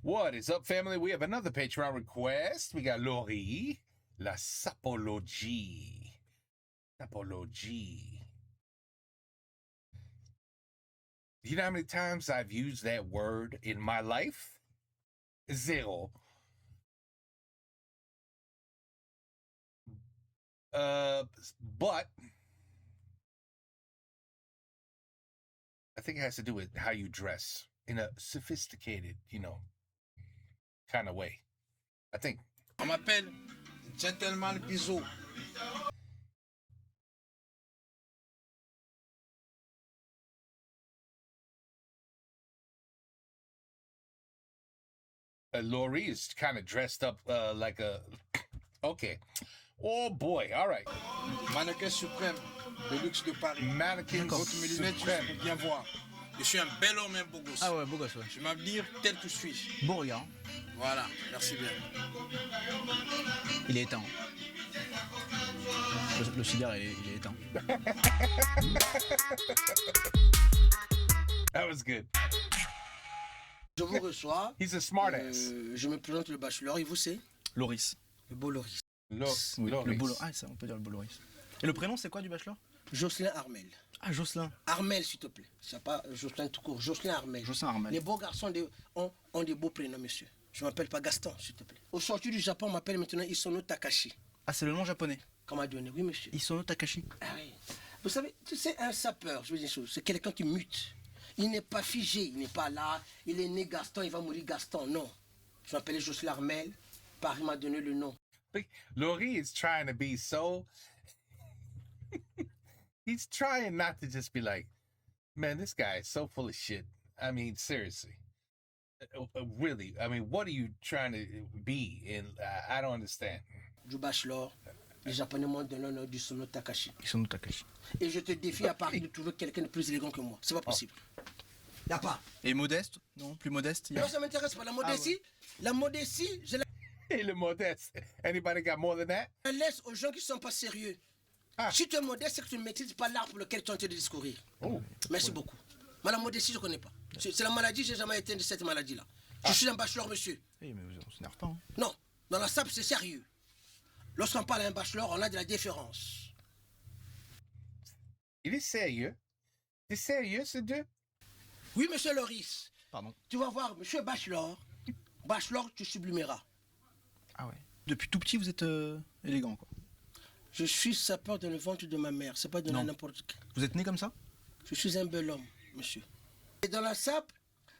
What is up, family? We have another Patreon request. We got Laurie, la sapologie. Sapologie. You know how many times I've used that word in my life? Zero. But I think it has to do with how you dress in a sophisticated, kind of way. I think. On m'appelle Gentleman Bizot. Laurie is kind of dressed up like a. Okay. Oh boy. All right. Mannequin suprême de luxe de Paris. Mannequin Votre mes lunettes juste suprême. pour bien voir. Je suis un bel homme, un beau gosse. Ah ouais, beau gosse, ouais. Je vais m'avenir tel que je suis. Beau regard. Voilà, merci bien. Il est éteint. Le cigare, il est éteint. That was good. Je vous reçois. He's a smartass. Je me présente le bachelor, et vous c'est Loris. le beau Loris. Oui, Loris. le beau Ah, ça, on peut dire le beau Loris. Et le prénom, c'est quoi du bachelor? Jocelyn Armel. Ah, Jocelyn. Armel, s'il te plaît. C'est pas Jocelyn tout court. Jocelyn Armel. Jocelyn Armel. Les beaux garçons ont des beaux prénoms, monsieur. Je ne m'appelle pas Gaston, s'il te plaît. Au sortir du Japon, on m'appelle maintenant Isono Takashi. Ah, c'est le nom japonais. Comment donné? Oui, monsieur. Isono Takashi. Ah oui. Vous savez, tu sais, un sapeur, je veux dire une chose, c'est quelqu'un qui mute. Il n'est pas figé, il n'est pas là. Il est né Gaston, il va mourir Gaston. Non. Je m'appelle Jocelyn Armel. Paris m'a donné le nom. Laurie is trying to be so. He's trying not to just be like, man, this guy is so full of shit. I mean, seriously. Really, I mean, what are you trying to be in? I don't understand. Du bachelor, les Japonais m'ont donné le nom d'Isono Takashi. Isono Takashi. Et je te défie à Paris de trouver quelqu'un de plus élégant que moi. C'est pas possible. Y a pas. Et modeste? Non, plus modeste? Non, ça m'intéresse pas. La modestie, la modestie, je Hey, le modeste. Anybody got more than that? la laisse aux gens qui ne sont pas sérieux. Ah. Si tu es modeste, c'est que tu ne maîtrises pas l'art pour lequel tu es en train de discourir. Oh. Merci beaucoup. Moi, la modestie, je ne connais pas. C'est la maladie, je n'ai jamais été de cette maladie-là. Je suis un bachelor, monsieur. Eh, mais on s'énerve pas, hein. Non, dans la SAP, c'est sérieux. Lorsqu'on parle à un bachelor, on a de la déférence. Il est sérieux? C'est sérieux, ce deux? Oui, monsieur Loris. Pardon. Tu vas voir, monsieur Bachelor. Bachelor, tu sublimeras. Ah ouais. Depuis tout petit, vous êtes élégant, quoi. Je suis sapeur dans le ventre de ma mère. C'est pas donné à Non. n'importe qui. Vous êtes né comme ça? Je suis un bel homme, monsieur. Et dans la SAP,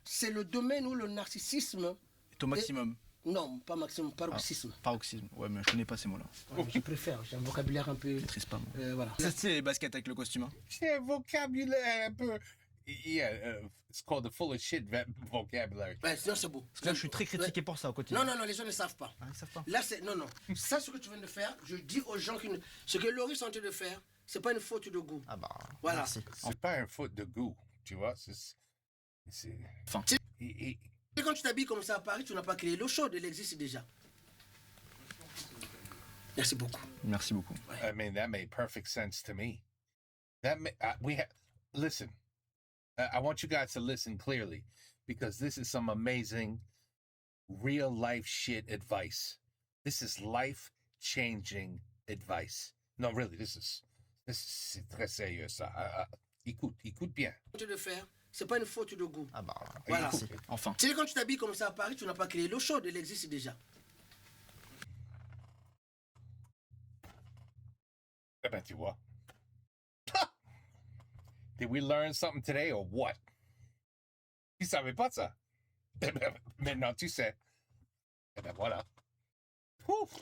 c'est le domaine où le narcissisme... Est au maximum. Non, pas maximum, paroxysme. Paroxysme. Ouais, mais je connais pas ces mots-là. Je préfère, j'ai un vocabulaire un peu... Je maîtrise pas, moi. voilà. Ça, c'est les baskets avec le costume, hein. C'est un vocabulaire un peu. Yeah, it's called the full of shit vocabulary. Ouais, sinon c'est beau. Parce que là, je suis très critiqué pour ça au quotidien. Non, les gens ne savent pas. Ah, ils savent pas. Là, c'est... Non. Ça, ce que tu viens de faire, je dis aux gens que... Ce que Loris est en train de faire, c'est pas une faute de goût. Ah bah, Voilà. merci. C'est pas un foot de goût, tu vois. C'est. Enfin. Et Et quand tu t'habilles comme ça à Paris, tu n'as pas créé l'eau chaude, elle existe déjà. Merci beaucoup. Merci beaucoup. I mean, that made perfect sense to me. Listen. I want you guys to listen clearly because this is some amazing, real life shit advice. This is life changing advice. No, really, c'est très sérieux ça. Écoute bien. Ce que tu viens de faire, c'est pas une faute de goût. Ah bah, Voilà. merci. Enfin. Tu sais, quand tu t'habilles comme ça à Paris, tu n'as pas créé l'eau chaude, elle existe déjà. Eh ben, tu vois. Did we learn something today or what? Tu savais pas ça? Eh ben, maintenant tu sais. Eh ben voilà. Ouf.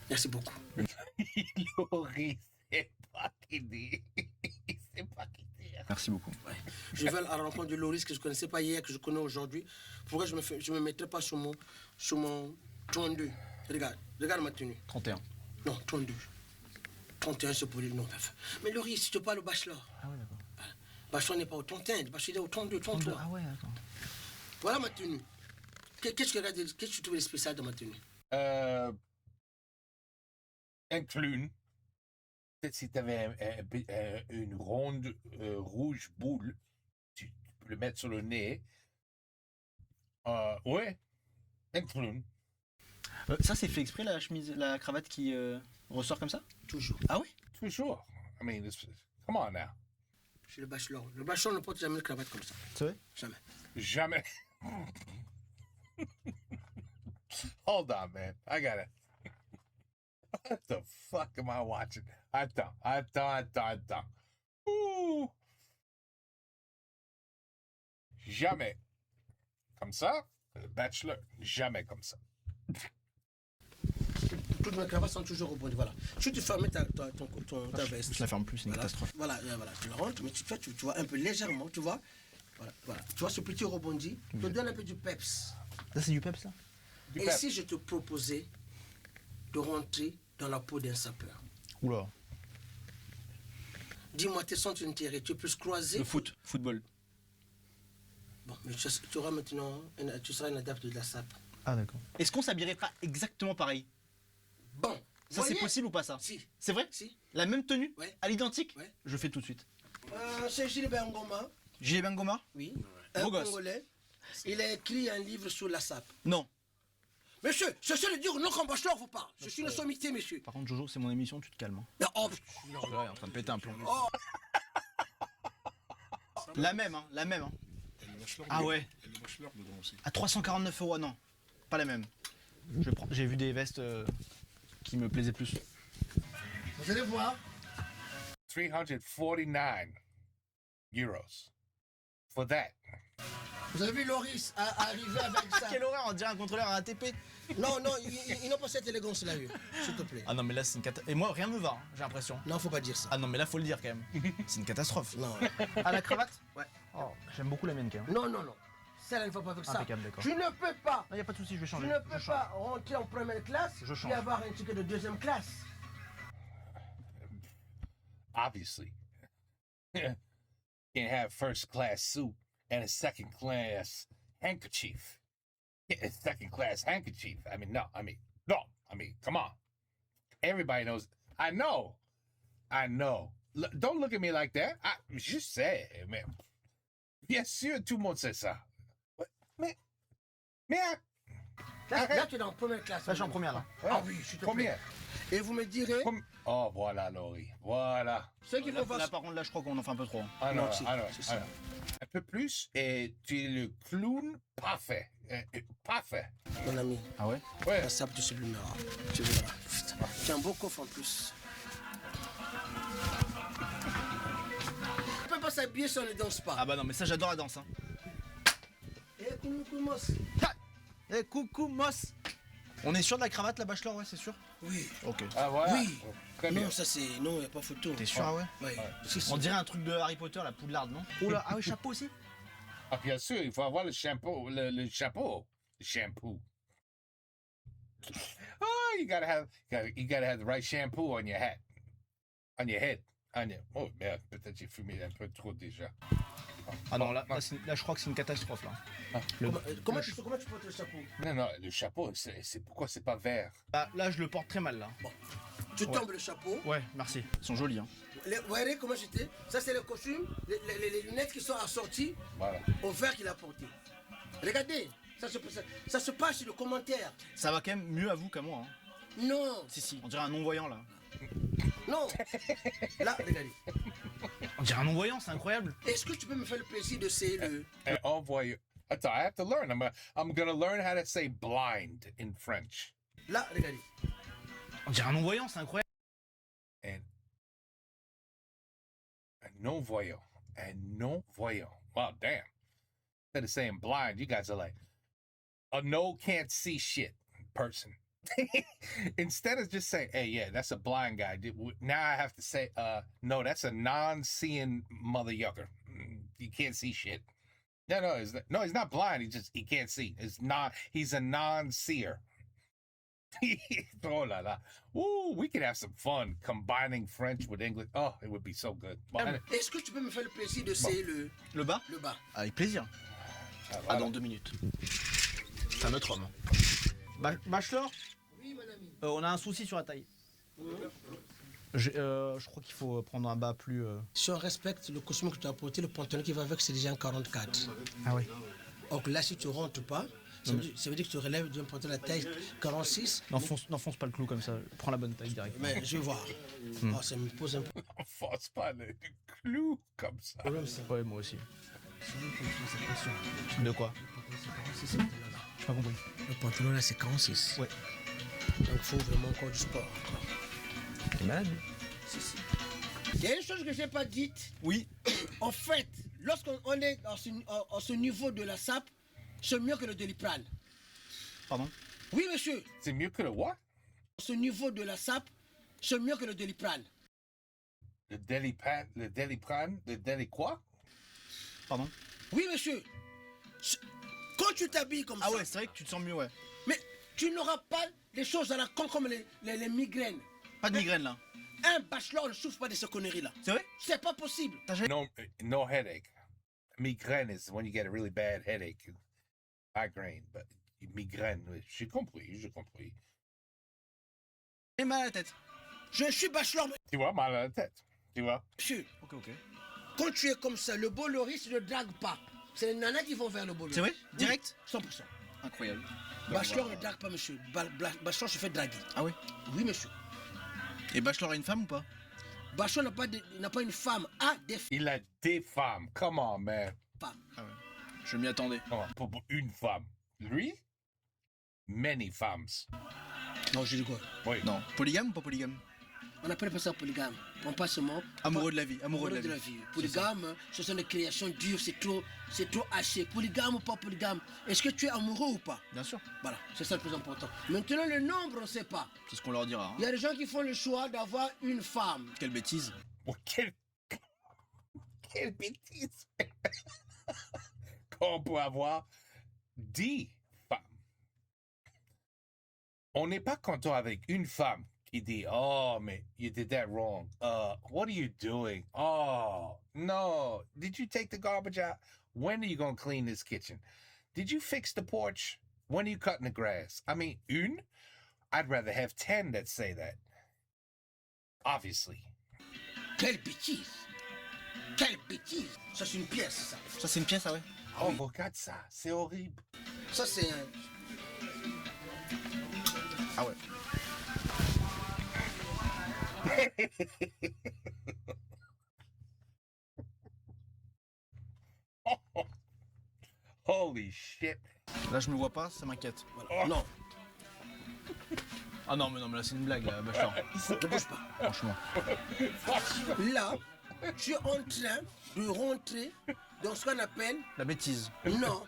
Merci beaucoup. Laurie, c'est pas qui dit. C'est pas qui dit. Merci beaucoup. Ouais. Je vais à la rencontre de Loris que je ne connaissais pas hier, que je connais aujourd'hui. Pourquoi je me mettrais pas sur mon 32? Regarde ma tenue. 31. Non, 32. 31, c'est pour le nom. Mais Loris, si tu parles au bachelor. Ah ouais, d'accord. Bachelor n'est pas au 31, le bachelor est au 32, 33. Ah ouais, d'accord. Voilà ma tenue. Qu'est-ce que tu trouves de spécial dans ma tenue? Un clown. Peut-être si tu avais une ronde rouge boule, tu peux le mettre sur le nez. Ouais, un clown. Ça, c'est fait exprès, la chemise, la cravate qui ressort comme ça? Toujours. Ah ouais? Toujours. I mean, come on now. Je suis le bachelor. Le bachelor ne porte jamais une cravate comme ça. C'est vrai? Jamais. Jamais. Hold on, man. I gotta. What the fuck am I watching? Attends. Ouh. Jamais. Comme ça, le bachelor, jamais comme ça. Toutes mes cravates sont toujours rebondies. Voilà. Si tu fermes ta veste. Je la ferme plus, c'est une Voilà. catastrophe. Voilà, tu la rentres, mais tu vois un peu légèrement, tu vois. Voilà. Tu vois ce petit rebondi, te donne un peu du peps. Ça, c'est du peps, ça? Du Et peps. si je te proposais de rentrer dans la peau d'un sapeur? Oula. Dis-moi tes centres d'intérêt, tu peux se croiser. Le football. Bon, mais tu auras maintenant, tu seras un adepte de la SAP. Ah, d'accord. Est-ce qu'on s'habillerait pas exactement pareil? Bon, Ça, c'est possible ou pas, ça? Si. C'est vrai? Si. La même tenue? Ouais. À l'identique? Ouais. Je fais tout de suite. C'est Gilles Bengoma, Gilet Bengoma? oui, Beau un gosse. Congolais. Il a écrit un livre sur la SAP. Non. Monsieur, je sais le dire, non comme bachelor vous parle. Je suis une sommité, monsieur. Par contre, Jojo, c'est mon émission, tu te calmes. hein. Mais, oh, Là, il est en train de péter un plomb. Oh. La même, hein. Ah ouais. À 349 €, non. Pas la même. J'ai vu des vestes qui me plaisaient plus. vous allez voir. 349 euros for that. Vous avez vu Loris arriver avec ça. Quelle horreur, on dirait un contrôleur à ATP. Non, ils n'ont pas cette élégance-là, eux, s'il te plaît. Ah non, mais là, c'est une catastrophe. Et moi, rien me va, hein, j'ai l'impression. Non, faut pas dire ça. Ah non, mais là, faut le dire quand même. C'est une catastrophe. Non, Ah, la cravate? Ouais. Oh, j'aime beaucoup la mienne quand même. non. Celle-là ne va pas avec ça. Impeccable, d'accord. Tu ne peux pas. Non, y a pas de souci, je vais Tu changer. ne peux pas rentrer en première classe Je change. et avoir un ticket de deuxième classe. Obviously. Can't have first class suit and a second class handkerchief. A second class handkerchief. No. Come on. Everybody knows. I know. Don't look at me like that. Je sais, mais bien sûr, tout le monde sait ça. Mais Là, tu es en première classe. Là, je suis en première, là. Ah oui, je te combien? Et vous me direz, Oh, voilà, Laurie. Voilà. ce qu'il faut Là, faire. par contre, là, je crois qu'on en fait un peu trop. hein. Ah non, Non, si, c'est ça. Un peu plus et tu es le clown parfait. Parfait. Mon ami, Ah ouais? Ouais. la sable te sublimera. Tu verras. Putain, tu as un beau coffre en plus. On peut pas s'habiller si on ne danse pas. Ah bah non, mais ça, j'adore la danse. Hein. Et comment Eh, coucou, Moss. On est sûr de la cravate, la bachelor, ouais, c'est sûr? Oui. Ok. Ah, voilà. Oui. Très bien. Non, ça c'est. Non, il n'y a pas photo. T'es sûr, ah ouais? Oui. On dirait un truc de Harry Potter, la poudlarde, non? Oh là, ah oui, chapeau aussi? Ah, bien sûr, il faut avoir le chapeau. Le chapeau. Le shampoo. Oh, you gotta have the right shampoo on your hat. On your head. Oh, merde, peut-être j'ai fumé un peu trop déjà. Ah non, là, je crois que c'est une catastrophe, là. Comment tu portes le chapeau? Non, le chapeau, c'est pourquoi c'est pas vert? Là, je le porte très mal, là. Tu tombes le chapeau. Ouais, merci. Ils sont jolis, hein. Vous voyez comment j'étais? Ça c'est le costume, les lunettes qui sont assorties Voilà. au verre qu'il a porté. Regardez, ça se passe sur le commentaire. Ça va quand même mieux à vous qu'à moi, hein. Non, Si, on dirait un non-voyant, là. non. Là, regardez. On dirait un non-voyant, c'est incroyable. Est-ce que tu peux me faire le plaisir de essayer le... And envoy. Attends, I have to learn. I'm gonna learn how to say blind in French. Là, regardez. On dirait un non-voyant, c'est incroyable. And a non-voyant. A non-voyant. Wow, damn. Instead of saying blind, you guys are like a no can't see shit person. Instead of just saying, hey, yeah, that's a blind guy. Now I have to say, no, that's a non-seeing mother yucker. You can't see shit. No, he's not blind. He can't see. He's a non-seer. Oh la la. Ooh, we could have some fun combining French with English. Oh, it would be so good. Est-ce que tu peux me faire le plaisir de essayer Le bas? le bas? Avec plaisir. Ah, dans 2 minutes. C'est un autre homme. Bachelor, Oui, mon ami. on a un souci sur la taille. Je crois qu'il faut prendre un bas plus. Si on respecte le costume que tu as porté, le pantalon qui va avec, c'est déjà un 44. Ah oui. Donc là, si tu rentres pas, ça veut dire que tu relèves d'un pantalon à taille 46. N'enfonce pas le clou comme ça. Prends la bonne taille direct. Mais je vais voir. Oh, ça me pose un Force pas le clou comme ça. problème, ça. Ouais, moi aussi. De quoi? J'ai pas compris. Le pantalon là, c'est 46. Ouais. Donc il faut vraiment encore du sport. T'es malade? Il y a une chose que je n'ai pas dite. Oui. En fait, lorsqu'on est à ce niveau de la SAP, c'est mieux que le Doliprane. Pardon? Oui, monsieur. C'est mieux que le what? Ce niveau de la SAP, c'est mieux que le Doliprane. Le Deliprane, le Deli quoi? Pardon? Oui, monsieur. Quand tu t'habilles comme Ah ça, ouais, c'est vrai que tu te sens mieux, ouais. mais tu n'auras pas des choses à la con comme les migraines. Pas de migraine là. Un bachelor ne souffre pas de ces conneries-là. C'est vrai? C'est pas possible. No headache. Migraine is when you get a really bad headache. Migraine, but migraine, j'ai compris. J'ai mal à la tête. Je suis bachelor, Tu vois, mal à la tête. Tu vois? monsieur. Ok. Quand tu es comme ça, le beau Loris ne drague pas. C'est les nanas qui vont vers le beau Loris. C'est vrai? Direct? 100%. Incroyable. Bachelor ne drague pas, monsieur. Bachelor se fait draguer. Ah oui? Oui, monsieur. Et Bachelor a une femme ou pas? Bachelor n'a pas une femme, a des Il a des femmes. Come on, man. femmes. Ah ouais. Je m'y attendais. Come on, pour une femme. Lui? Many femmes. Non, je dis quoi? Oui. Non. Polygame ou pas polygame? On appelle pas ça polygame. On passe ce mot. Amoureux de la vie. Amoureux de la vie. Polygame, ce sont des créations dures, c'est trop haché. Polygame ou pas polygame? Est-ce que tu es amoureux ou pas? Bien sûr. Voilà, c'est ça le plus important. Maintenant, le nombre, on ne sait pas. C'est ce qu'on leur dira. Il y a des gens qui font le choix d'avoir une femme. Quelle bêtise. Oh, quelle bêtise. Qu'on peut avoir 10 femmes. On n'est pas content avec une femme qui dit, oh, mais you did that wrong. What are you doing? Oh, no. Did you take the garbage out? When are you going to clean this kitchen? Did you fix the porch? When are you cutting the grass? I mean, une? I'd rather have 10 that say that. Obviously. Quelle bêtise! Quelle bêtise! Ça, c'est une pièce, ça. Ça, c'est une pièce, ah ouais? Oh, regarde ça. C'est horrible. Ça, c'est un... Ah ouais. Holy shit. Là, je me vois pas, ça m'inquiète. Voilà. Non, Ah non, mais là, c'est une blague, là, Bachelor. ne bouge pas. Franchement. Là, tu es en train de rentrer dans ce qu'on appelle... La bêtise. Non.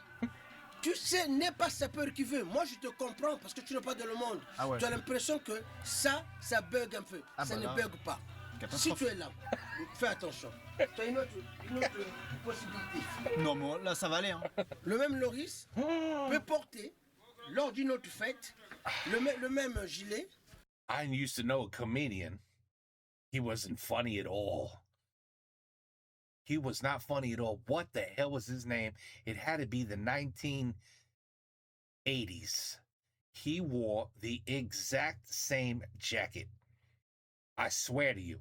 Tu sais, n'est pas sapeur qui veut. Moi, je te comprends parce que tu n'es pas dans le monde. Ah ouais. Tu as l'impression que ça bug un peu. Ah ça bah ne là, bug pas. Si catastrophe. tu es là, fais attention. Tu as une autre possibilité. Non, mais là, ça va aller, hein. Le même Loris peut porter, lors d'une autre fête, le même gilet. I used to know a comedian. He wasn't funny at all. He was not funny at all. What the hell was his name? It had to be the 1980s. He wore the exact same jacket. I swear to you.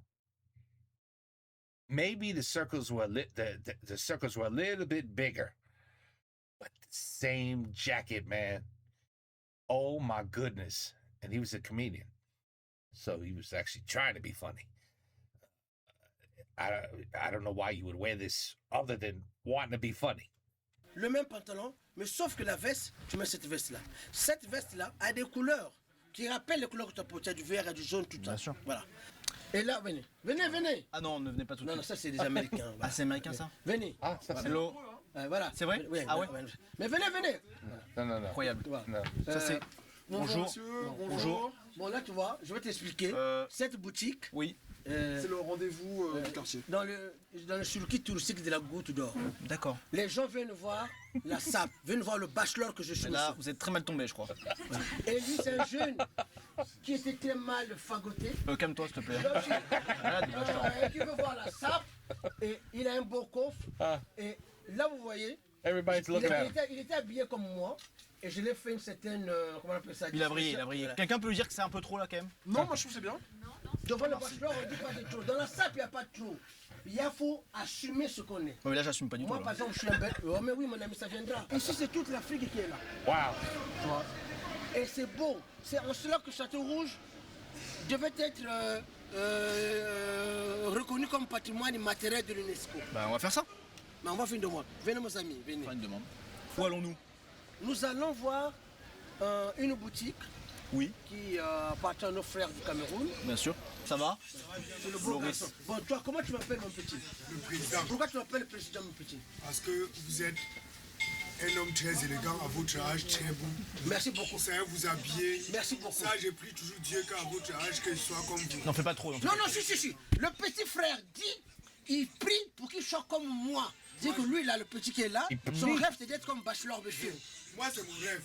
Maybe the circles were the circles were a little bit bigger, but the same jacket, man. Oh my goodness! And he was a comedian, so he was actually trying to be funny. I don't know why you would wear this other than wanting to be funny. Le même pantalon, mais sauf que la veste, tu mets cette veste-là. Cette veste-là a des couleurs qui rappellent les couleurs que tu as portées, du vert et du jaune, tout ça. Bien sûr. Voilà. Et là, venez. Venez. Ah non, ne venez pas tout de Non, non, suite. ça c'est des Américains. Ah, Voilà. c'est américain, ça? Venez. Ah, ça c'est Hello. Voilà. C'est vrai? Oui, Ah ouais? Mais venez. non. Incroyable. Voilà. No. Ça, c'est... Bonjour. Monsieur, Bonjour. Bon, là, tu vois, je vais t'expliquer. Cette boutique, Oui. c'est le rendez-vous du quartier. dans le circuit touristique de la Goutte d'Or. D'accord. Les gens viennent voir la SAP, viennent voir le bachelor que je suis. Là, monsieur. vous êtes très mal tombé, je crois. Et lui, c'est un jeune qui était très mal fagoté. Calme-toi, s'il te plaît. Donc, Malade, Bachelor. qui veut voir la SAP, et il a un beau coffre. Et là, vous voyez, Everybody's looking at him. Il était habillé comme moi et je l'ai fait une certaine. Comment on appelle ça? Il a brillé, il a brillé. Quelqu'un peut lui dire que c'est un peu trop là quand même? Non, moi je trouve que c'est bien. Devant le bachelor, on dit pas de trop. Dans la sape, il n'y a pas de trop. Il faut assumer ce qu'on est. Ouais, mais là j'assume pas du tout. Moi, là. par exemple, je suis un bête. Oh, mais oui, mon ami, ça viendra. Ici, c'est toute l'Afrique qui est là. Wow. Tu vois. Et c'est beau. C'est en cela que Château Rouge devait être reconnu comme patrimoine immatériel de l'UNESCO. Bah on va faire ça. Mais on va faire une demande. Venez, mes amis, venez. Faire une demande. Où allons-nous? Nous allons voir une boutique Oui, qui appartient à nos frères du Cameroun. bien sûr. Ça va? C'est le beau Loris. garçon. Bon, toi, comment tu m'appelles, mon petit? Le président, Pourquoi tu m'appelles le président, mon petit? parce que vous êtes un homme très élégant à votre âge, très beau. Merci beaucoup. Vous savez vous habiller. Merci beaucoup. Ça, j'ai pris toujours Dieu qu'à votre âge, qu'il soit comme vous. N'en fais pas trop. Non, non, si. Le petit frère dit, il prie pour qu'il soit comme moi. C'est que lui, là, le petit qui est là, son rêve, c'est d'être comme Bachelor, monsieur. Moi, c'est mon rêve.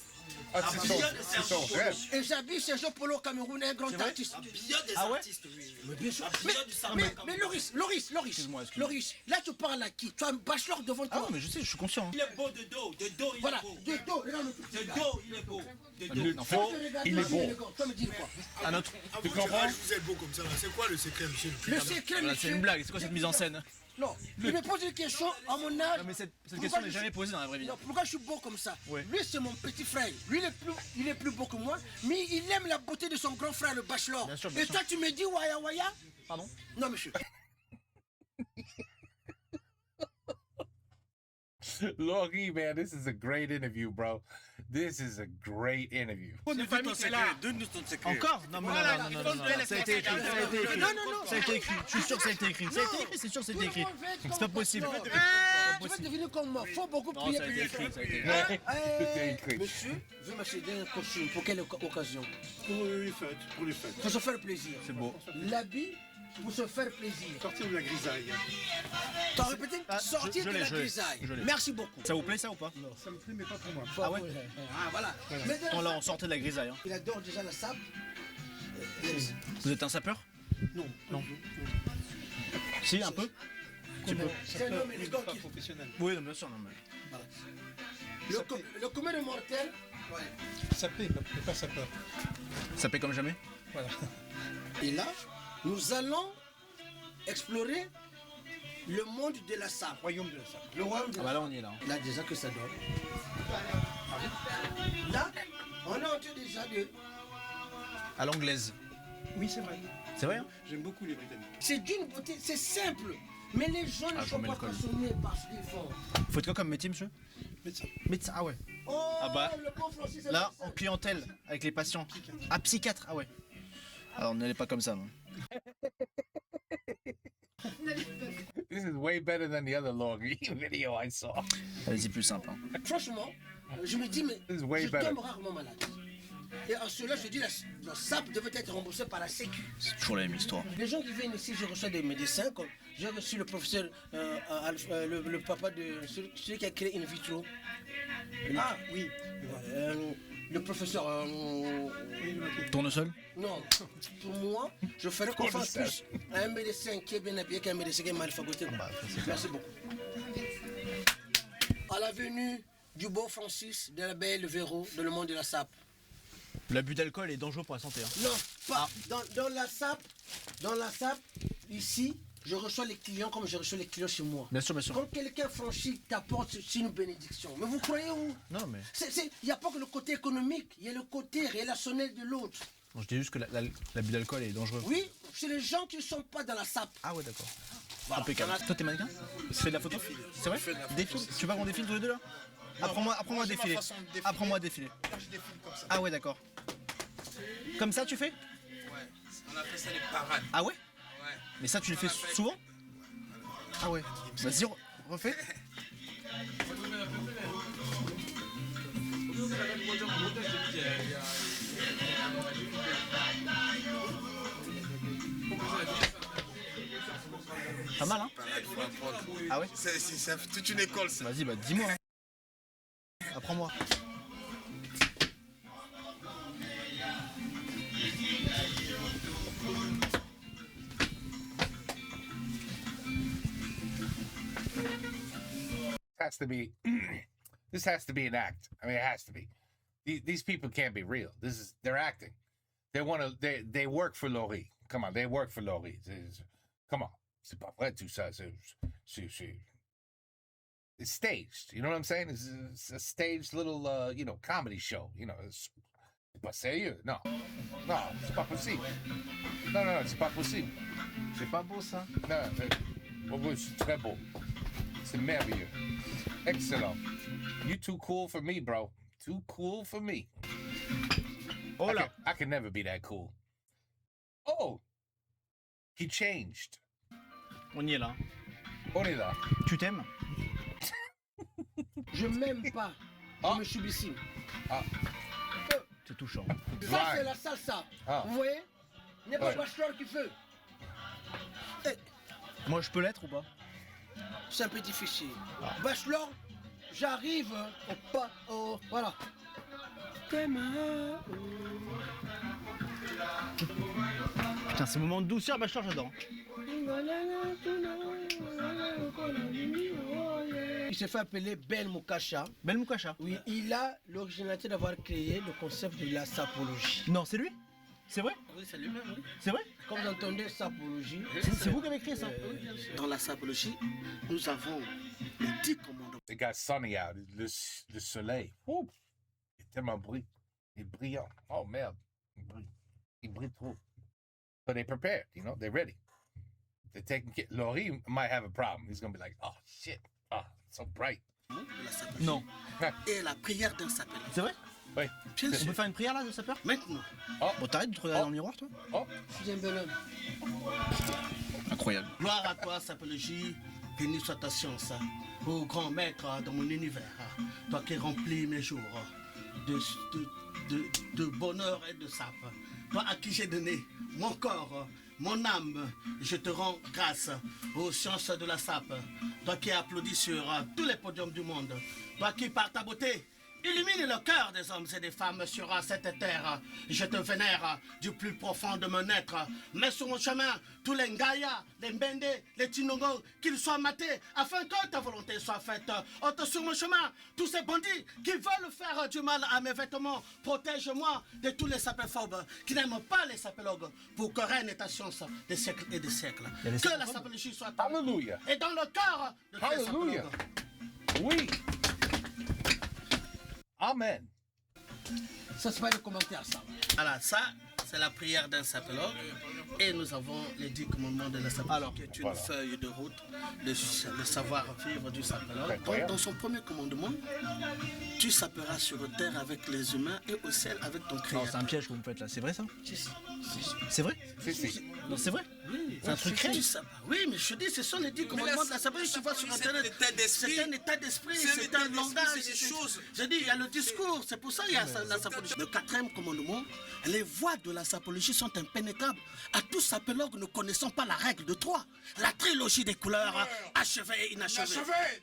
Ah, c'est son rêve. Et j'habille Sergio Polo Cameroun, un grand artiste. Ah ouais? Mais bien sûr. Mais Loris, Excuse-moi. Loris, là, tu parles à qui? Tu as un Bachelor devant Ah toi. non mais je sais, je suis conscient. Il est beau de dos, il Voilà, est beau. de dos, regarde le petit De gars. dos, il est beau. De dos. Le Toi, dos, tu regardes, il toi, est tu es beau. élégant. Toi, me dis quoi? Un autre. À votre comprends? âge, vous êtes beau comme ça. Là. C'est quoi le secret, monsieur le Le président? secret, Voilà, c'est monsieur. une blague, c'est quoi cette mise en scène? Non, il me pose une question à mon âge. Non mais cette Pourquoi question je n'est suis- jamais posée dans la vraie vie. Non, pourquoi je suis beau comme ça? Ouais. Lui, c'est mon petit frère. Lui, il est plus beau que moi, mais il aime la beauté de son grand frère, le Bachelor. Bien sûr, Et bien sûr. toi, tu me dis waya waya? Pardon? Non, monsieur. Logie, man, this is a great interview, bro. This is a great interview. Donne-nous ton secret, donne-nous ton secret. Encore? Non mais non, ça a été écrit, ça a été écrit. Non, non, non. Ça a été écrit, je suis sûr que ça a été écrit. Ça a été écrit, c'est sûr que ça a été écrit. C'est pas possible. Tu vas devenir comme moi. Faut beaucoup Non, prier ça a pour été ça. écrit, ça a été écrit. C'était écrit. Monsieur veut m'acheter un costume. Pour quelle occasion? Pour les fêtes, pour les fêtes. Pour se faire plaisir. C'est beau. L'habit pour se faire plaisir. Sortir de la grisaille. T'as répété? Ah, Sortir je de l'ai, la je l'ai, grisaille. je l'ai. Merci beaucoup. Ça vous plaît ça ou pas? Ça me plaît, mais pas pour moi. Ah ouais? Ah, voilà. Mais de la Attends là, sape, on sortait de la grisaille. Hein. il adore déjà la sape. Vous êtes un sapeur? Non. Non. Si, un peu? C'est un homme élégant Pas qui... professionnel. Oui, non, bien sûr. Non, mais... Le commun de mortel. Ouais. Sapé, mais pas sapeur. Ça paie comme jamais? Voilà. Et là, nous allons explorer le monde de la sape. Royaume de la sape. Le royaume de Ah la bah là on y est là. Là, déjà que ça donne. Là, on est en train déjà de... À l'anglaise. Oui, c'est vrai. C'est vrai hein? J'aime beaucoup les Britanniques. C'est d'une beauté, c'est simple. Mais les gens ne Ah, je sont remets pas le col. passionnés par ce qu'ils font. Faut être quoi comme métier monsieur? Médecin. Médecin, ah ouais. Oh, Ah bah, le bon Francis est Là, médecin. en clientèle, avec les patients. Ah, psychiatre, ah ouais. Alors on n'allait pas comme ça non. This is way better than the other Logie video I saw. Allez-y, plus simple. Hein. Franchement, je me dis, mais This is way je better. tombe rarement malade. Et en cela, je dis, la SAP devait être remboursée par la Sécu. C'est toujours la même histoire. Les gens qui viennent ici, je reçois des médecins, comme j'ai reçu le professeur, le papa de celui qui a créé In Vitro. Ah, oui. Le professeur, Tournesol? non, pour moi, je ferais confiance plus à un médecin qui est bien habillé qu'un médecin qui est mal fagoté. Merci beaucoup. À la venue du beau Francis, de la belle Véro, dans le monde de la SAP. L'abus d'alcool est dangereux pour la santé. Hein. Non, pas dans la SAP, ici, je reçois les clients comme je reçois les clients chez moi. Bien sûr, bien sûr. Quand quelqu'un franchit, t'apporte c'est une bénédiction. Mais vous croyez où? Non mais. Il n'y a pas que le côté économique, il y a le côté relationnel de l'autre. Je dis juste que l'abus d'alcool est dangereux. Oui, c'est les gens qui ne sont pas dans la SAP. Ah ouais, d'accord. Voilà. Impeccable. Toi, t'es mannequin? Tu fais de la photo? C'est vrai? Défile? Tu veux qu'on défile tous les deux là? Apprends-moi à défiler. Apprends-moi à défiler. Je défile comme ça. Ah ouais, d'accord. Comme ça, tu fais? Ouais, on appelle ça les parades. Ah ouais? Ouais. Mais ça, tu le fais souvent? Ah ouais. Vas-y, refais. Pas mal, hein? Parade, faut apprendre. Ah ouais? C'est toute une école, ça. Vas-y, bah dis-moi. Hein. Apprends-moi. Has to be This has to be an act. I mean, it has to be. These people can't be real. They're acting. They work for Laurie. Come on, they work for Laurie. Come on, c'est pas vrai tout ça. It's staged. You know what I'm saying? It's a staged little, comedy show. C'est pas sérieux. Non, c'est pas possible. Non, c'est pas possible. C'est pas beau ça. Non, oui, c'est très beau. C'est merveilleux. Excellent. You too cool for me, bro. Too cool for me. Oh là. I can never be that cool. Oh, he changed. On y est là. On est là. Tu t'aimes? Je m'aime pas. Je me sublime. C'est touchant. Ça, Ouais. c'est la salsa. Ah. Vous voyez? Il n'y a pas Ouais. de bachelor qui fait. Moi, je peux l'être ou pas? C'est un peu difficile. Bachelor, j'arrive au pas. Voilà. Putain, ces moments de douceur, Bachelor, j'adore. Il s'est fait appeler Ben Mukasha. Belle Mukasha. Oui, il a l'originalité d'avoir créé le concept de la sapologie. Non, c'est lui? C'est vrai? Oui, c'est lui-même, oui. C'est vrai? Comme vous entendez, sapologie. C'est vous qui avez écrit ça? Dans la sapologie, nous avons les 10 commandements. It got sunny out. Le soleil. Ouh, il est tellement brillant. Il est brillant. Oh merde. Il brille trop. But they prepared, they're ready. They're taking care. Laurie might have a problem. He's gonna be like, oh shit. Oh, it's so bright. De la sapologie. Non. Et la prière d'un sapeur. C'est vrai? Oui. Bien On sûr. peut faire une prière là de sapeur? Maintenant, Bon, t'arrêtes de te regarder dans le miroir, toi? Oh, Je suis un bel homme. Incroyable. gloire à toi, sapologie. Béni soit ta science. Ô grand maître dans mon univers. Toi qui remplis mes jours de bonheur et de sape. Toi à qui j'ai donné mon corps, mon âme. Je te rends grâce aux sciences de la sape. Toi qui applaudis sur tous les podiums du monde. Toi qui par ta beauté illumine le cœur des hommes et des femmes sur cette terre. Je te vénère du plus profond de mon être. Mets sur mon chemin tous les Ngaya, les Mbende, les Tinongo, qu'ils soient matés, afin que ta volonté soit faite. Ôte sur mon chemin tous ces bandits qui veulent faire du mal à mes vêtements. Protège-moi de tous les sapéphobes qui n'aiment pas les sapélogues, pour que règne ta science des siècles et des siècles. Que la sapologie soit en nous hallelujah. et dans le cœur de tous les Hallelujah. sapélogues. Oui. Amen. Ça, c'est pas des commentaires, ça. Voilà, ça, c'est la prière d'un sapélogue. Et nous avons les 10 commandements de la sapologie, Alors, qui est une voilà. feuille de route, le savoir-vivre du sapélogue. Incroyable. Donc, dans son premier commandement, tu saperas sur terre avec les humains et au ciel avec ton Non, c'est créateur. un piège que vous me faites là. C'est vrai ça? C'est vrai? Si. Non, c'est vrai? Oui, C'est un truc tu créé? sapes. Oui, mais je dis, ce sont les 10 commandements de la sapologie. Tu vois sur c'est un Internet. état d'esprit. C'est un état d'esprit, C'est un c'est état un d'esprit, langage. c'est des choses. Je dis, il y a le discours, c'est pour ça qu'il y a la sapologie. Le 4e commandement, les voies de la sapologie sont impénétrables. À tout sapologue, ne connaissons pas la règle de 3. La trilogie des couleurs, achevée et inachevée. Achevé.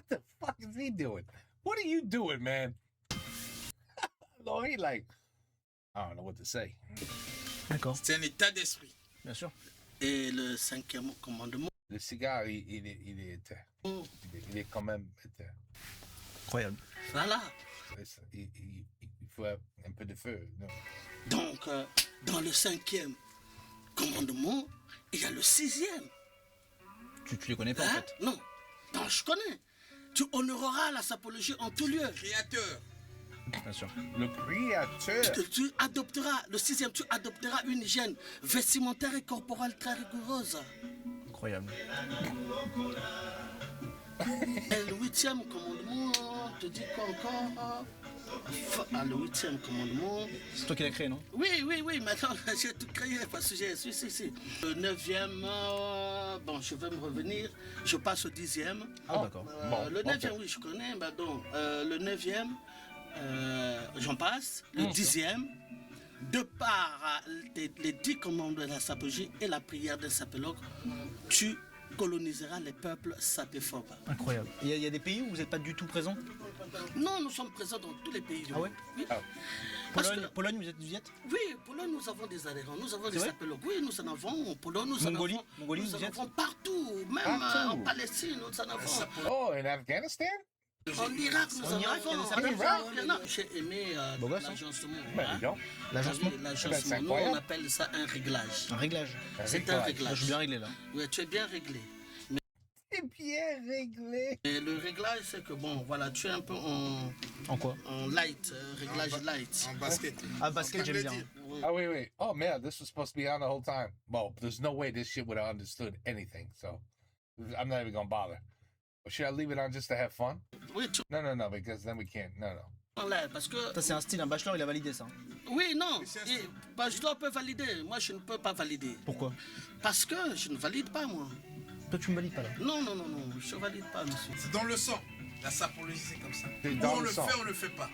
What the fuck is he doing? What are you doing, man? Laurie, like, I don't know what to say. D'accord. C'est un état d'esprit. Bien sûr. Et le 5e commandement, Le cigare, il est éteint. Il est quand même éteint. Incroyable. voilà. Il faut un peu de feu. Non. Donc, dans le 5e commandement, il y a le 6e. Tu les connais pas en Hein? fait. Non, non, je connais. Tu honoreras la sapologie en tout lieu. Créateur. Bien sûr. Le créateur. Tu adopteras, le 6e, tu adopteras une hygiène vestimentaire et corporelle très rigoureuse. Incroyable. Et le 8e commandement, te dit quoi encore? Le 8e commandement. C'est toi qui l'as créé, non? Oui, maintenant j'ai tout créé parce que si. Le 9e, bon, je vais me revenir. Je passe au 10e. Ah, d'accord. Bon, Le 9e, ok. oui, je connais. Bah, donc, le 9e, j'en passe. Le 10e, de par les 10 commandements de la sapologie et la prière des sapélogues, tu colonisera les peuples sapéphobes. Incroyable. Il y a des pays où vous n'êtes pas du tout présent? Non, nous sommes présents dans tous les pays du Ah ouais? monde. Oui. Ah. Parce Pologne, que- Pologne, vous y êtes? Oui, Pologne, nous avons des adhérents, nous avons des vrai sapéphologues. Oui, nous en avons en Pologne, nous en Mongolie? avons, Mongolie, nous vous en y êtes? avons partout, même Partout. en Palestine, nous en avons. Oh, in Afghanistan? En Irak, nous en Irak, avons. il y a des En sapeurs. Irak, j'ai aimé Bon, bah, ça. l'agencement. Ben, hein. dis donc. L'agencement? Oui, Ben, l'agencement. c'est Nous, on incroyable. appelle ça un réglage. Un réglage. C'est un réglage. Moi, je réglage. suis bien réglé là. Oui, tu es bien réglé. C'est bien réglé. Et le réglage, c'est que bon, voilà, tu es un peu En quoi? en light, réglage light. En basket. Ah, basket, j'aime bien. Oui. Oh, wait. Oh, man, this was supposed to be on the whole time. Well, there's no way this shit would have understood anything, so I'm not even gonna bother. But should I leave it on just to have fun? Oui, tu No, because then we can't. No. enlèves parce que. Ça, c'est un style, un bachelor, il a validé ça. Oui, non. Bachelor peut valider. Moi, je ne peux pas valider. Pourquoi? Parce que je ne valide pas, moi. Toi, tu me valides pas là. Non, je ne valide pas, monsieur. C'est dans le sang. La sapologie, c'est comme ça. C'est Ou dans on le le sang. fait, on le fait pas.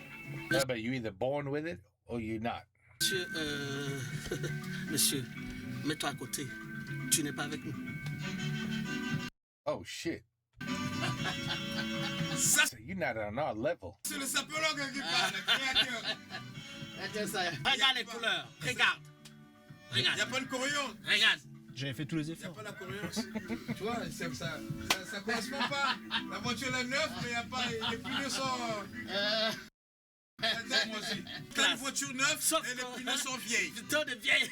Yeah, but you either born with it or you're not. Monsieur, monsieur, mets-toi à côté. Tu n'es pas avec nous. Oh, shit. Ça, So you're not on our level. c'est le sapologue qui parle, le créateur. Regarde les couleurs. Regarde. Il n'y a pas le coriandre. Regarde. J'avais fait tous les Il n'y a efforts. pas la coriandre. Tu vois, ça correspond pas. La voiture est neuve, mais il n'y a pas. Les pneus sont. Ça date, moi aussi. T'as une voiture neuve Sauf et les que- pneus sont vieilles. Putain de vieille.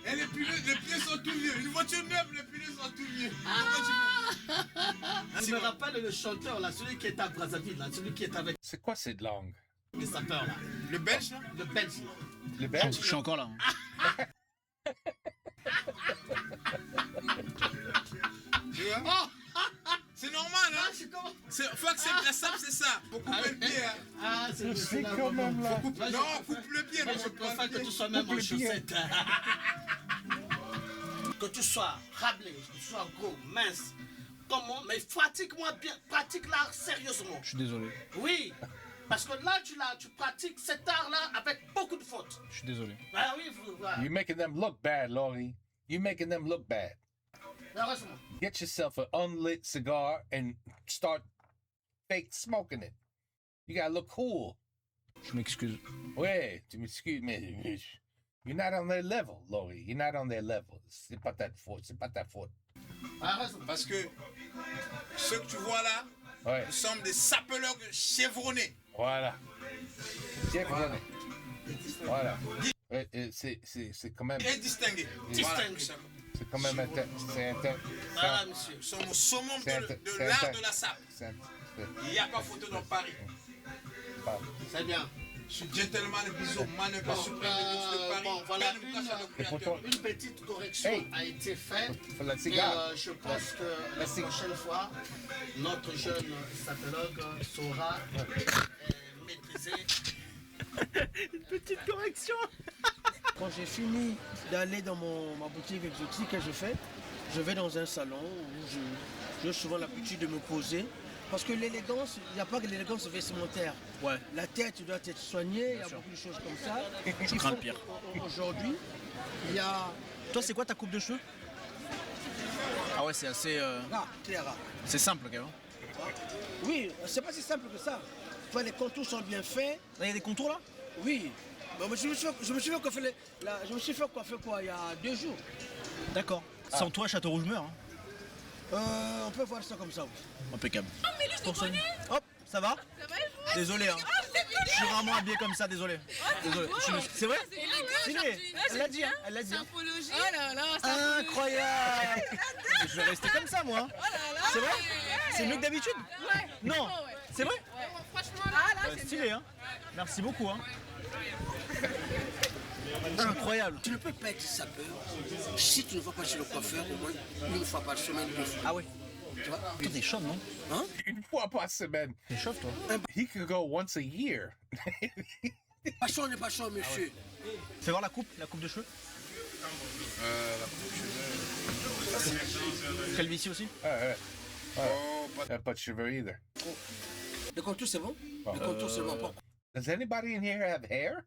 Et les pneus sont tout vieux. Une voiture neuve, les pneus sont tout vieux. Tu me rappelles le chanteur, là, celui qui est à Brazzaville, là, celui qui est avec C'est quoi cette langue? les sapeurs, là. Le belge, là? Le Belge. Le Je Belge? suis encore là. hein. Tu vois? C'est normal, hein? Faut accepter la sable, c'est ça. Faut couper le pied, hein? Ah, c'est C'est quand même là. Non, coupe le pied, Moi, non, je coupe pas préfère le que pied. tu sois même Coupe en le pied. chaussettes. Que tu sois rablé, que tu sois gros, mince. Comment? Mais pratique-moi bien, pratique l'art sérieusement. Je suis désolé. Oui, parce que là, tu pratiques cet art-là avec beaucoup de fautes. Je suis désolé. Ah oui, voilà. You're making them look bad, Laurie. You're making them look bad. Heureusement. Get yourself an unlit cigar and start fake smoking it. You gotta look cool. Je m'excuse. Ouais, tu m'excuses, mais you're not on their level, Laurie. You're not on their level. C'est pas ta faute. C'est pas ta faute. Heureusement. Parce que ceux que tu vois là, Ouais, nous sommes des sapeurs chevronnés. voilà. Chevronné. Voilà. Ouais, c'est quand même. Et distingués. Distingués. C'est quand même Voilà, monsieur. Nous sommes au summum C'est de c'est l'art de la sape. c'est- Il n'y a pas photo dans Paris. C'est bien. Je suis gentleman, bisous, mannequin suprême de Paris. bon, voilà Ben Lucas, le Et créateur. pourtant, Une petite correction Hey. a été faite. faut la Et cigare. je pense que la cigare. prochaine fois, notre jeune sapologue saura maîtriser. Petite correction. Quand j'ai fini d'aller dans ma boutique exotique que je fais, je vais dans un salon où j'ai souvent l'habitude de me poser. Parce que l'élégance, il n'y a pas que l'élégance vestimentaire. Ouais. La tête doit être soignée, il y a sûr. beaucoup de choses comme ça. Je crains le pire. Aujourd'hui, il y a... Toi, c'est quoi ta coupe de cheveux? Ah ouais, c'est assez. Clara. C'est simple quand même. Oui, c'est pas si simple que ça. Enfin, les contours sont bien faits. Là, il y a des contours là? Oui. Bon, je me suis fait coiffer, quoi, il y a 2 jours. D'accord. Sans toi, Château Rouge meurt. Hein. On peut voir ça comme ça. Oui. Impeccable. Oh, mais lui, je le connais. Hop, ça va? Ça va, et vous? Désolé, hein. Ah, je l'ai vu. Je suis rarement habillé comme ça, désolé. Désolé. C'est vrai? C'est élégant Stylé. aujourd'hui. Elle l'a dit, hein. Elle l'a dit. hein. Sympologie. Oh là là, sympologie. Incroyable. Je vais rester comme ça, moi. hein. Oh là là. C'est vrai? Ouais. C'est mieux que d'habitude? Ouais. Non. Franchement, ouais. C'est vrai? Ouais. Franchement, là, c'est Stylé, bien. hein. Merci beaucoup, hein. Incroyable. Tu ne peux pas être sapeur si tu ne vas pas chez le coiffeur au moins une fois par semaine, 2 fois. Ah ouais. Tu vois? Toi, t'es chauve, non? Une fois par semaine. T'es chauve, toi? He could go once a year. Pas chaud, on n'est pas chaud, monsieur. Fais voir la coupe de cheveux. Calvitie aussi? Pas de cheveux either. Le contour, c'est bon? Le contour, c'est bon. Pourquoi? Does anybody in here have hair?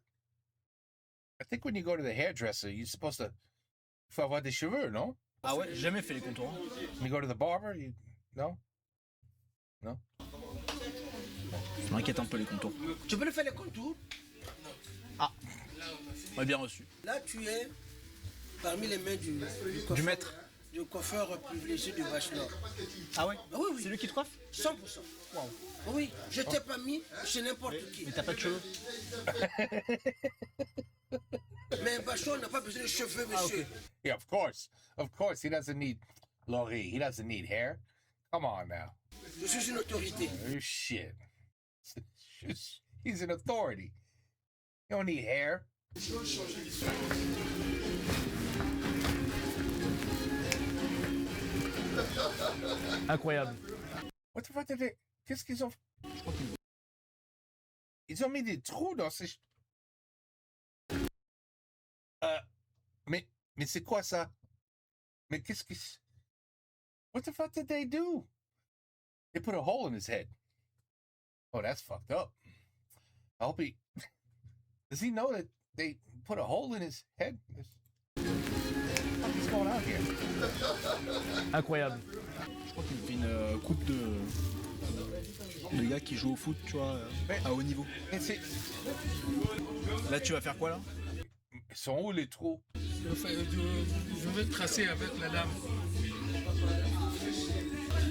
I think when you go to the hairdresser, you're supposed to. Faut avoir des cheveux, non? Ah ouais, j'ai jamais fait les contours. Hein. You go to the barber? You no? No? Ça m'inquiète un peu les contours. Tu peux le faire les contours. On est bien reçu. Là, tu es parmi les mains du maître. Du coiffeur privilégié du Bachelor. Ah ouais? Ah oui, oui. C'est lui qui te coiffe? 100%. Wow. Oui, je t'ai pas mis chez n'importe qui. Mais t'as pas de cheveux? Mais un Bachelor n'a pas besoin de cheveux, monsieur. Yeah, of course. Of course, he doesn't need Laurie. He doesn't need hair. Come on now. Je suis une autorité. Oh, shit. He's an authority. You don't need hair. Incroyable. What the fuck did they... Qu'est-ce qu'ils ont... Ils ont mis des trous dans ces... Mais c'est quoi ça? Mais qu'est-ce que... What the fuck did they do? They put a hole in his head. Oh, that's fucked up. I hope he... Does he know that they put a hole in his head? What the fuck is going on here? Incroyable. Je crois qu'il fait une coupe de gars qui jouent au foot, tu vois, à haut niveau. Mais c'est... Là, tu vas faire quoi là? Ils sont où les trous? Je vais tracer avec la lame.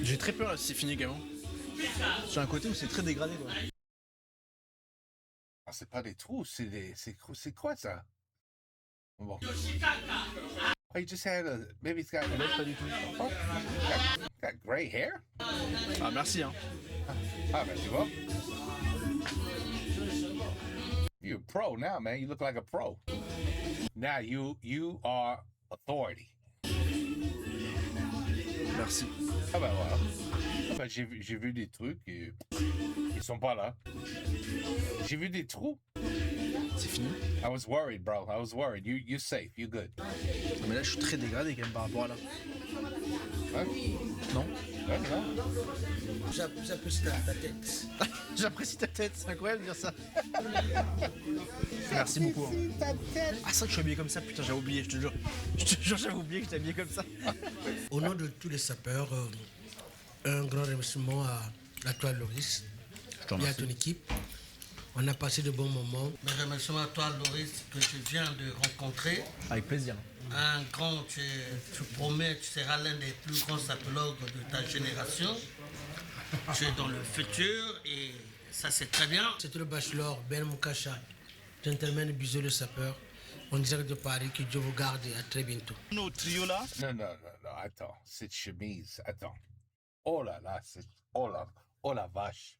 J'ai très peur là si c'est fini également. Sur un côté où c'est très dégradé quoi. Ah, c'est pas des trous, c'est des... C'est quoi ça? Bon. Oh, he just had a... Maybe he's got... Pas du tout. Oh, got gray hair? Ah merci hein. Ah, ben tu vois. You're a pro now, man. You look like a pro. Now you are authority. Merci. Ah ben voilà. Ah ben, j'ai vu des trucs et ils sont pas là. J'ai vu des trous. C'est fini. I was worried, bro. I was worried. You're safe. You're good. Non, mais là je suis très dégradé quand même par rapport à là. Hein? Non? Ouais, non? J'apprécie ta tête. J'apprécie ta tête, c'est incroyable de dire ça. Merci beaucoup. Hein. Ah c'est vrai que je suis habillé comme ça, putain j'avais oublié, je te jure. Je te jure j'avais oublié que j'étais habillé comme ça. Au nom de tous les sapeurs, un grand remerciement à toi Loris et à ton équipe. On a passé de bons moments. Un remerciement à toi, Loris, que je viens de rencontrer. Avec plaisir. Un grand, tu promets, tu seras l'un des plus grands sapologues de ta génération. Tu es dans le futur et ça c'est très bien. C'était le Bachelor Ben Moukasha, gentleman bisous le sapeur. On dirait de Paris, que Dieu vous garde et à très bientôt. Nos trio là. Non, attends. Cette chemise, attends. Oh là là, c'est... Oh la vache.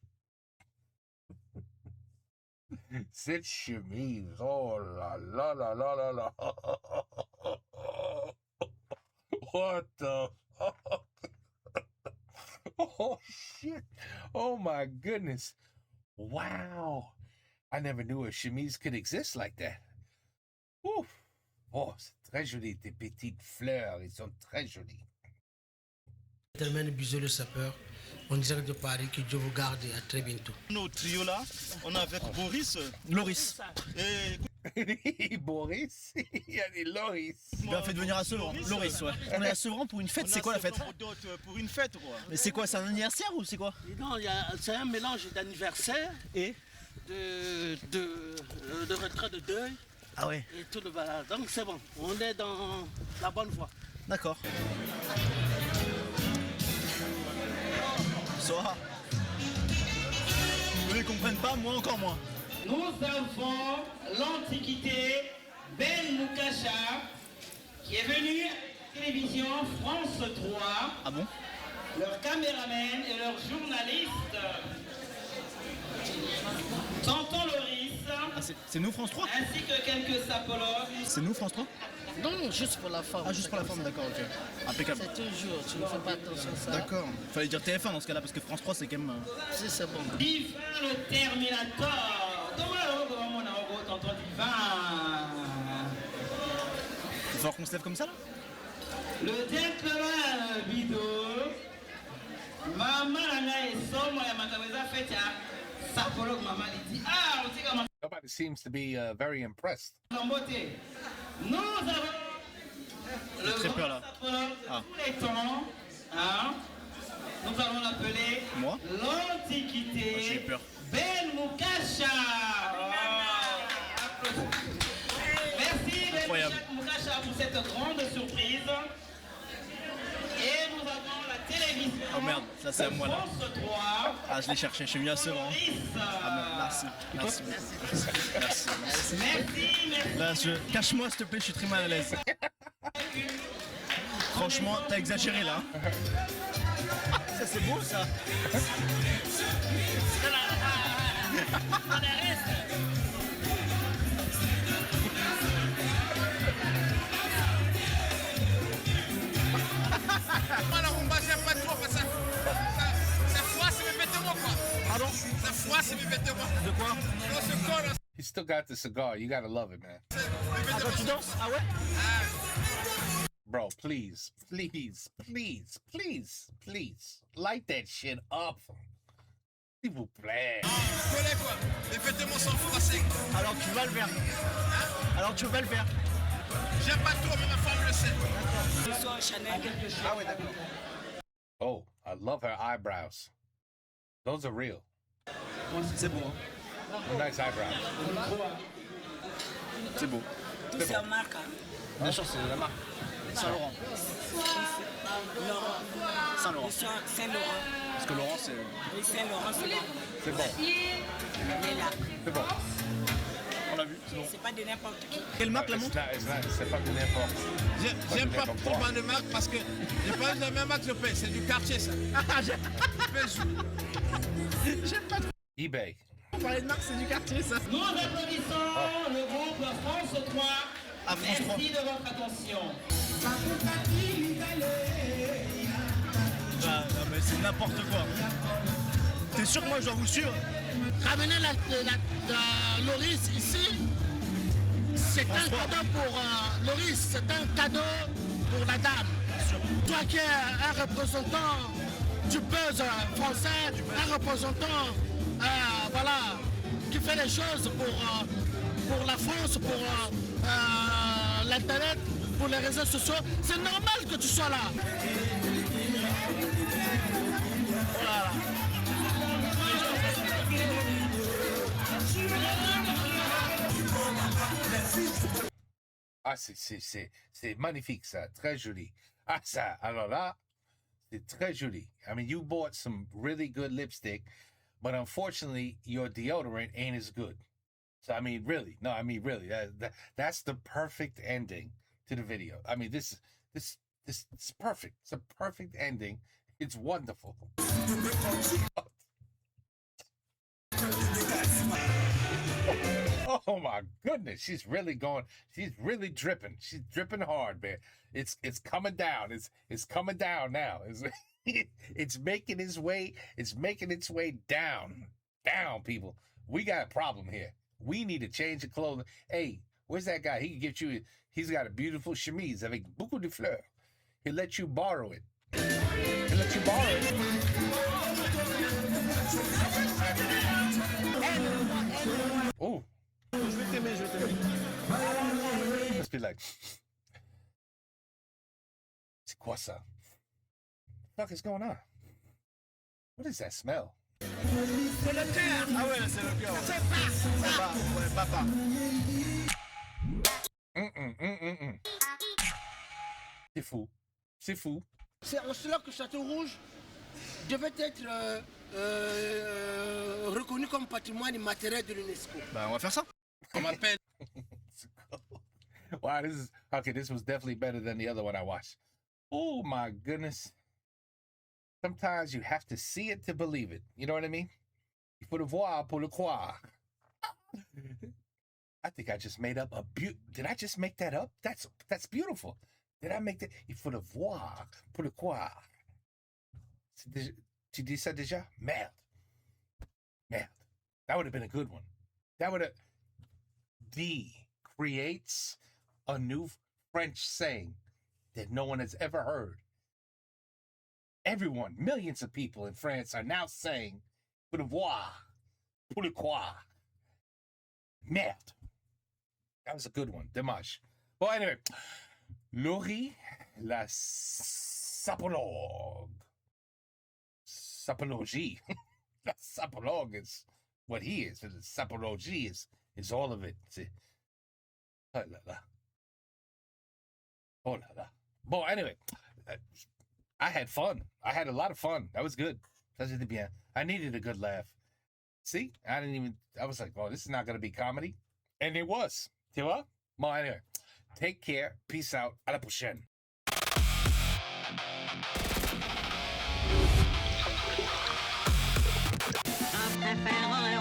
Cette chemise, oh là là là là là là. What the fuck? Oh shit. Oh my goodness. Wow. I never knew a chemise could exist like that. Ouf. Oh, c'est très joli. Tes petites fleurs, ils sont très jolis. Gentleman bisous le sapeur. On dirait de Paris, que Dieu vous garde et à très bientôt. Nos trio là, on est avec Boris. Loris. Et Boris, il y a des Loris. il m'a fait venir à Sevran. Loris, ouais. On est à Sevran pour une fête, c'est quoi la fête? Pour une fête, quoi. Mais c'est quoi, c'est un anniversaire ou c'est quoi? Non, c'est un mélange d'anniversaire Et de retrait de deuil ah ouais. et tout le balade. Donc c'est bon, on est dans la bonne voie. D'accord. Soa. Eux ils comprennent pas, moi encore moins. Nous avons l'antiquité Ben Moukasha qui est venu à la télévision France 3. Ah bon? Leurs caméramens et leurs journalistes. Tonton Loris. Ah, c'est nous France 3? Ainsi que quelques sapologues. C'est nous France 3? Non, juste pour la forme. Ah, juste pour la forme, d'accord, ok. Impeccable. C'est toujours, tu ne fais pas attention à ça. D'accord. Fallait dire TF1 dans ce cas-là, parce que France 3 c'est quand même. C'est bon. Divin le Terminator. Comment mon amour, tonton Divin. Il va falloir qu'on se lève comme ça là? Le gentleman Bido. Maman Nana et Somo et Makaweza fait sapologue maman dit. Ah, on dit comment. Nobody seems to be very impressed. Nous avons J'ai très peur là. Ah. Tous les temps, hein, nous allons l'appeler Moi l'Antiquité. J'ai peur. Ben Mukasha. Merci Ben Mukasha pour cette grande surprise. Et nous avons la télévision. Oh merde, ça c'est à moi là. France 3. Ah, je l'ai cherché, je suis mis à Sevran. Ah merde, merci. Merci. Merci. Là, cache-moi s'il te plaît, je suis très mal à l'aise. Franchement, t'as exagéré là. Ça c'est beau ça. Moi, la rumba, j'aime pas trop parce que ça froisse mes vêtements, quoi. Pardon? Ça froisse mes vêtements. De quoi? Non, ce corps, là, He still got the cigar. You gotta love it, man. mes Ah, vêtements quand tu sont- danses? Ah ouais? Bro, please, please, please, please, please. Light that shit up. S'il vous plaît. Je connais, quoi. Les vêtements sont froissés. Alors tu vas le faire. Alors tu vas le faire. J'aime pas trop, mais ma femme le sait. Ah ouais, d'accord. Oh, I love her eyebrows. Those are real. C'est beau. Hein. Nice eyebrows. C'est beau. Tout c'est en marque. Bien sûr, c'est la marque. Saint-Laurent. Laurent. Saint-Laurent. Saint-Laurent. Parce que Laurent, c'est. Oui, Saint-Laurent, c'est bon. C'est bon. Il est là. C'est bon. On l'a vu, c'est bon. C'est pas de n'importe qui. Quelle marque la montre? C'est pas de n'importe. J'aime pas trop prendre de marque parce que je pense que la même marque que je paye. C'est du quartier, ça. J'aime pas trop eBay. parler de marque, c'est du quartier ça. Nous applaudissons le groupe France 3. Ah, France 3. Merci de votre attention. Ah, non, mais c'est n'importe quoi. T'es sûr que moi je dois vous suivre? Ramener la Loris ici, c'est un cadeau pour Loris, c'est un cadeau pour la dame. Toi qui es un représentant du buzz français, un représentant voilà, qui fait les choses pour la France, pour l'internet, pour les réseaux sociaux, c'est normal que tu sois là. Voilà. Ah, c'est magnifique, ça. Très joli. Ah, ça, alors là, c'est très joli. I mean, you bought some really good lipstick, but unfortunately, your deodorant ain't as good. So, I mean, really. No, I mean, really. That's the perfect ending to the video. I mean, this is perfect. It's a perfect ending. It's wonderful. Oh my goodness, she's really dripping. She's dripping hard, man. It's coming down. It's coming down now. It's making its way down. Down, people. We got a problem here. We need to change the clothing. Hey, where's that guy? He can get you, he's got a beautiful chemise avec beaucoup de fleurs. He'll let you borrow it. He'll let you borrow it. Oh. Must be like, c'est quoi ça? What the fuck is going on? What is that smell? C'est le cœur. Ah ouais, c'est le cœur. Papa, ouais, papa. C'est fou. C'est fou. C'est en cela que Château Rouge devait être reconnu comme patrimoine immatériel de l'UNESCO. Bah, on va faire ça. On m'appelle. Wow, this was definitely better than the other one I watched. Oh my goodness. Sometimes you have to see it to believe it. You know what I mean? Il faut le voir pour le croire. I think I just made up did I just make that up? That's beautiful. Did I make that? Il faut le voir pour le croire. Tu dis ça déjà? Merde. That would have been a good one. That would have... D creates a new French saying that no one has ever heard. Everyone, millions of people in France are now saying, pour le voir, pour le croire. Merde. That was a good one. Dommage. Well, anyway, Laurie, la sapologue. Sapologie. Sapologue is what he is. And sapologie is all of it. C'est... Oh la la. Oh la la. Well, anyway, I had fun. I had a lot of fun. That was good. Ça c'était bien. I needed a good laugh. See? I was like, oh, this is not going to be comedy. And it was. Tu vois? Bon, anyway. Take care. Peace out. À la prochaine. Je préfère